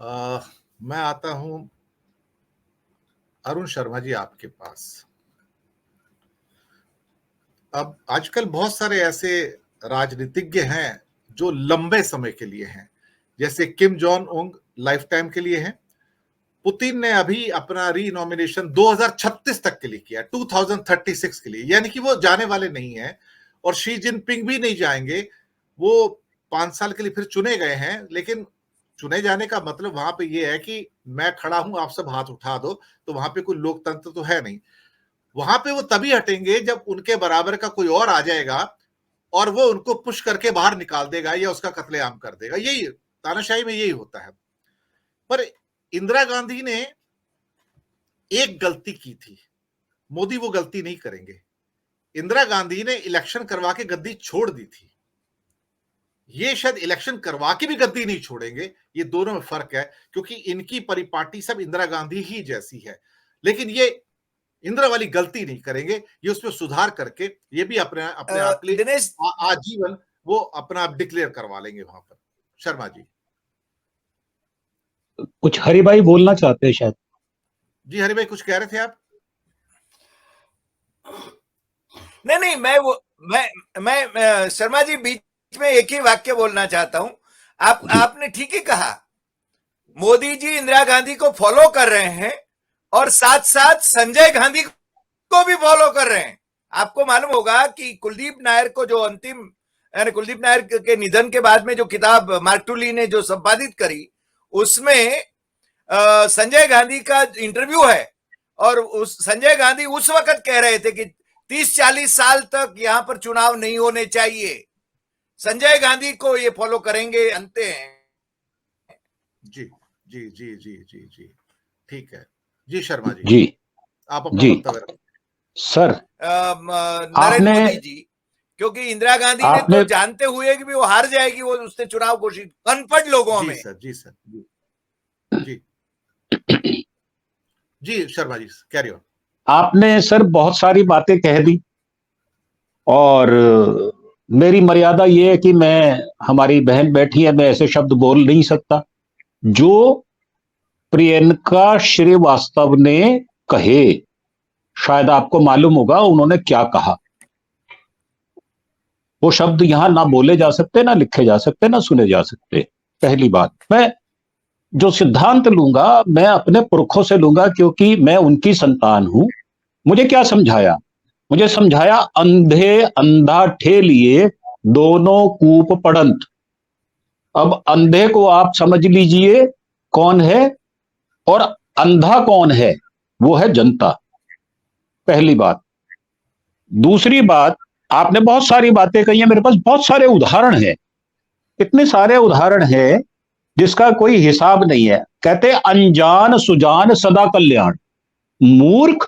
मैं आता हूं अरुण शर्मा जी आपके पास। अब आजकल बहुत सारे ऐसे राजनीतिज्ञ हैं जो लंबे समय के लिए हैं, जैसे किम जोंग उंग लाइफ टाइम के लिए हैं। पुतिन ने अभी अपना रीनॉमिनेशन 2036 तक के लिए किया, 2036 के लिए, यानी कि वो जाने वाले नहीं है। और शी जिनपिंग भी नहीं जाएंगे। वो 5 साल के लिए फिर चुने गए हैं, लेकिन चुने जाने का मतलब वहां पे ये है कि मैं खड़ा हूं, आप सब हाथ उठा दो। तो वहां पे कोई लोकतंत्र तो है नहीं। वहां पे वो तभी हटेंगे जब उनके बराबर का कोई और आ जाएगा और वो उनको पुश करके बाहर निकाल देगा या उसका कत्लेआम कर देगा। यही तानाशाही में यही होता है। पर इंदिरा गांधी ने एक गलती की थी, मोदी वो गलती नहीं करेंगे। इंदिरा गांधी ने इलेक्शन करवा के गद्दी छोड़ दी थी। ये शायद इलेक्शन करवा के भी गद्दी नहीं छोड़ेंगे। ये दोनों में फर्क है, क्योंकि इनकी परिपाटी सब इंदिरा गांधी ही जैसी है। लेकिन ये इंदिरा वाली गलती नहीं करेंगे, ये उसमें सुधार करके ये भी अपने अपने आप के लिए दिनेश आजीवन वो अपना डिक्लेयर करवा लेंगे वहां पर। शर्मा जी। कुछ हरि भाई बोलना चाहते हैं शायद। जी हरि भाई, कुछ कह रहे थे आप? नहीं, मैं शर्मा जी बीच में एक ही वाक्य बोलना चाहता हूं। आपने ठीक ही कहा। मोदी जी इंदिरा गांधी को फॉलो कर रहे हैं और साथ साथ संजय गांधी को भी फॉलो कर रहे हैं। आपको मालूम होगा कि कुलदीप नायर को जो अंतिम, यानी कुलदीप नायर के निधन के बाद में जो किताब मार्टुली ने जो संपादित करी, उसमें संजय गांधी का इंटरव्यू है। और उस संजय गांधी उस वक्त कह रहे थे कि 30-40 साल तक यहां पर चुनाव नहीं होने चाहिए। संजय गांधी को ये फॉलो करेंगे, अंते हैं। जी जी जी जी जी जी, ठीक है जी। शर्मा जी, जी आप अपना जी वक्तव्य सर। नरेंद्र मोदी जी, क्योंकि इंदिरा गांधी ने तो जानते हुए कि वो हार जाएगी, वो उसने चुनाव घोषित, अनपढ़ लोगों में। जी सर, जी सर, जी जी शर्मा जी, कैरी ऑन। आपने सर बहुत सारी बातें कह दी और मेरी मर्यादा ये है कि मैं, हमारी बहन बैठी है, मैं ऐसे शब्द बोल नहीं सकता जो प्रियंका श्रीवास्तव ने कहे। शायद आपको मालूम होगा उन्होंने क्या कहा। वो शब्द यहां ना बोले जा सकते, ना लिखे जा सकते, ना सुने जा सकते। पहली बात, मैं जो सिद्धांत लूंगा मैं अपने पुरखों से लूंगा, क्योंकि मैं उनकी संतान हूं। मुझे क्या समझाया? मुझे समझाया, अंधे अंधा ठे लिए दोनों कूप पड़ंत। अब अंधे को आप समझ लीजिए कौन है और अंधा कौन है। वो है जनता। पहली बात। दूसरी बात, आपने बहुत सारी बातें कही हैं, मेरे पास बहुत सारे उदाहरण हैं, इतने सारे उदाहरण हैं जिसका कोई हिसाब नहीं है। कहते अनजान सुजान सदा कल्याण। मूर्ख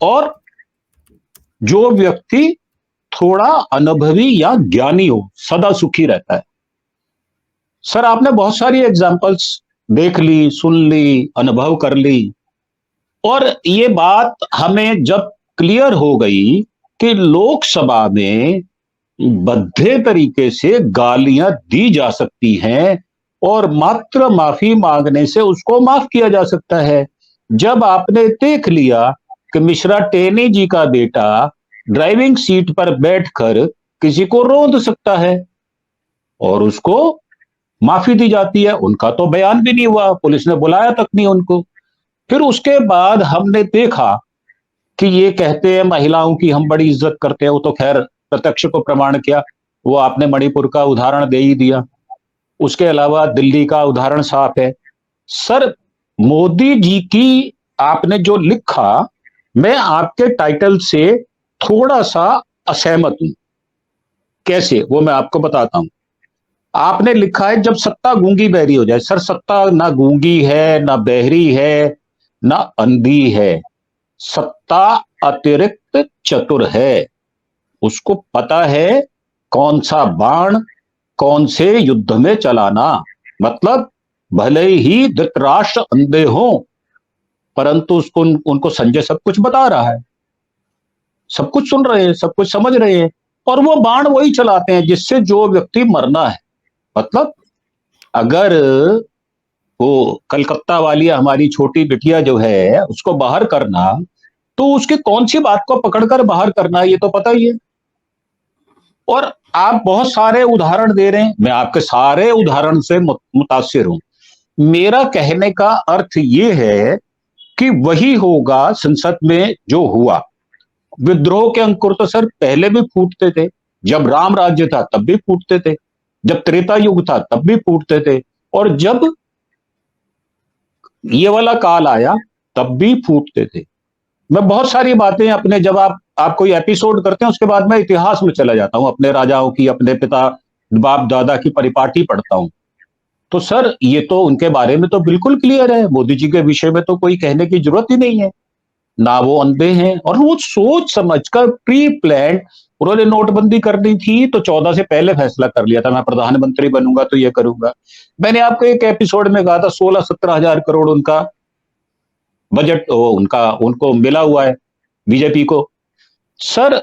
और जो व्यक्ति थोड़ा अनुभवी या ज्ञानी हो सदा सुखी रहता है। सर आपने बहुत सारी एग्जाम्पल्स देख ली, सुन ली, अनुभव कर ली, और ये बात हमें जब क्लियर हो गई कि लोकसभा में बद्धे तरीके से गालियां दी जा सकती हैं और मात्र माफी मांगने से उसको माफ किया जा सकता है। जब आपने देख लिया कि मिश्रा टेनी जी का बेटा ड्राइविंग सीट पर बैठकर किसी को रोंद सकता है और उसको माफी दी जाती है, उनका तो बयान भी नहीं हुआ, पुलिस ने बुलाया तक नहीं उनको। फिर उसके बाद हमने देखा कि ये कहते हैं महिलाओं की हम बड़ी इज्जत करते हैं। वो तो खैर प्रत्यक्ष को प्रमाण किया, वो आपने मणिपुर का उदाहरण दे ही दिया। उसके अलावा दिल्ली का उदाहरण साफ है। सर मोदी जी की आपने जो लिखा, मैं आपके टाइटल से थोड़ा सा असहमत हूं। कैसे, वो मैं आपको बताता हूं। आपने लिखा है जब सत्ता गूंगी बहरी हो जाए। सर सत्ता ना गूंगी है, ना बहरी है, ना अंधी है। सत्ता अतिरिक्त चतुर है। उसको पता है कौन सा बाण कौन से युद्ध में चलाना। मतलब भले ही धृतराष्ट्र अंधे हों, परंतु उसको उनको संजय सब कुछ बता रहा है, सब कुछ सुन रहे हैं, सब कुछ समझ रहे हैं, और वो बाण वही चलाते हैं जिससे जो व्यक्ति मरना है। मतलब अगर वो कलकत्ता वाली हमारी छोटी बिटिया जो है उसको बाहर करना, तो उसकी कौन सी बात को पकड़कर बाहर करना ये तो पता ही है। और आप बहुत सारे उदाहरण दे रहे हैं, मैं आपके सारे उदाहरण से मुतासिर हूं। मेरा कहने का अर्थ ये है कि वही होगा संसद में जो हुआ। विद्रोह के अंकुर तो सर पहले भी फूटते थे, जब राम राज्य था तब भी फूटते थे, जब त्रेता युग था तब भी फूटते थे, और जब ये वाला काल आया तब भी फूटते थे। मैं बहुत सारी बातें अपने, जब आप कोई एपिसोड करते हैं उसके बाद मैं इतिहास में चला जाता हूं, अपने राजाओं की, अपने पिता बाप दादा की परिपाटी पढ़ता हूं। तो सर ये तो उनके बारे में तो बिल्कुल क्लियर है, मोदी जी के विषय में तो कोई कहने की जरूरत ही नहीं है। ना वो अंधे हैं, और वो सोच समझकर प्री प्लान, उन्होंने नोटबंदी करनी थी तो 14 से पहले फैसला कर लिया था, मैं प्रधानमंत्री बनूंगा तो ये करूंगा। मैंने आपको एक एपिसोड में कहा था 16-17 हजार करोड़ उनका बजट उनको मिला हुआ है बीजेपी को। सर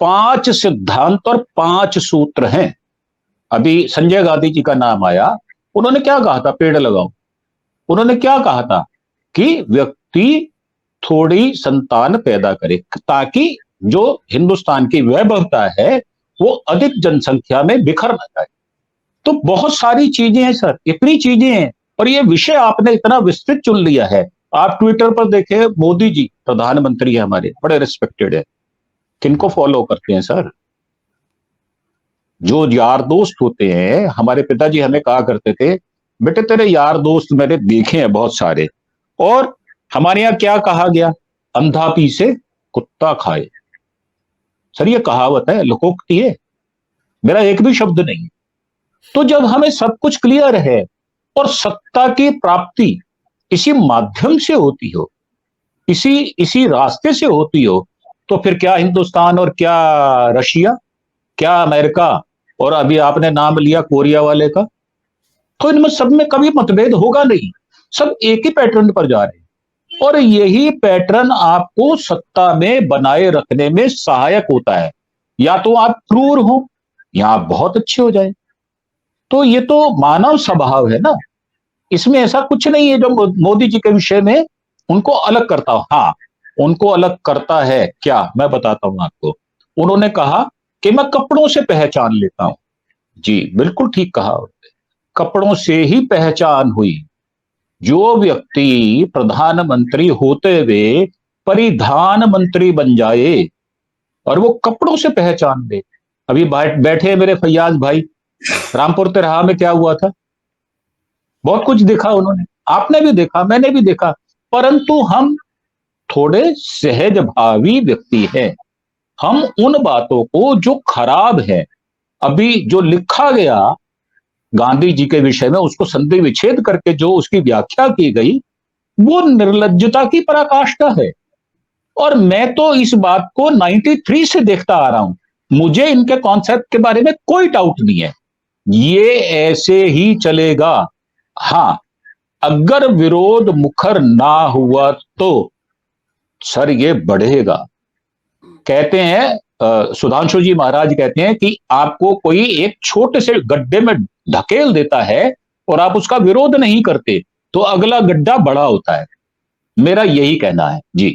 5 सिद्धांत और 5 सूत्र हैं। अभी संजय गांधी जी का नाम आया, उन्होंने क्या कहा था? पेड़ लगाओ। उन्होंने क्या कहा था कि व्यक्ति थोड़ी संतान पैदा करे ताकि जो हिंदुस्तान की वैभवता है वो अधिक जनसंख्या में बिखर ना जाए। तो बहुत सारी चीजें हैं सर, इतनी चीजें हैं, और ये विषय आपने इतना विस्तृत चुन लिया है। आप ट्विटर पर देखें, मोदी जी प्रधानमंत्री है हमारे, बड़े रिस्पेक्टेड है, किनको फॉलो करते हैं सर? जो यार दोस्त होते हैं, हमारे पिताजी हमें कहा करते थे, बेटे तेरे यार दोस्त मैंने देखे हैं बहुत सारे। और हमारे यहां क्या कहा गया? अंधा पीसे कुत्ता खाए। सर ये कहावत है, लोकोक्ति है, मेरा एक भी शब्द नहीं। तो जब हमें सब कुछ क्लियर है और सत्ता की प्राप्ति इसी माध्यम से होती हो, इसी रास्ते से होती हो, तो फिर क्या हिंदुस्तान और क्या रशिया, क्या अमेरिका, और अभी आपने नाम लिया कोरिया वाले का, तो इनमें सब में कभी मतभेद होगा नहीं, सब एक ही पैटर्न पर जा रहे हैं। और यही पैटर्न आपको सत्ता में बनाए रखने में सहायक होता है। या तो आप क्रूर हो या आप बहुत अच्छे हो जाए। तो ये तो मानव स्वभाव है ना, इसमें ऐसा कुछ नहीं है जो मोदी जी के विषय में उनको अलग करता हो। हाँ, उनको अलग करता है क्या, मैं बताता हूं आपको। उन्होंने कहा कि मैं कपड़ों से पहचान लेता हूं। जी बिल्कुल ठीक कहा, कपड़ों से ही पहचान हुई। जो व्यक्ति प्रधानमंत्री होते हुए परिधान मंत्री बन जाए और वो कपड़ों से पहचान दे। अभी बैठे मेरे फैयाज भाई, रामपुर तिराहा में क्या हुआ था? बहुत कुछ देखा उन्होंने, आपने भी देखा, मैंने भी देखा, परंतु हम थोड़े सहज भावी व्यक्ति हैं। हम उन बातों को जो खराब है, अभी जो लिखा गया गांधी जी के विषय में, उसको संधि विच्छेद करके जो उसकी व्याख्या की गई, वो निर्लज्जता की पराकाष्ठा है। और मैं तो इस बात को 93 से देखता आ रहा हूं, मुझे इनके कॉन्सेप्ट के बारे में कोई डाउट नहीं है, ये ऐसे ही चलेगा। हां, अगर विरोध मुखर ना हुआ तो सर ये बढ़ेगा। कहते हैं सुधांशु जी महाराज कहते हैं कि आपको कोई एक छोटे से गड्ढे में धकेल देता है और आप उसका विरोध नहीं करते तो अगला गड्ढा बड़ा होता है। मेरा यही कहना है जी।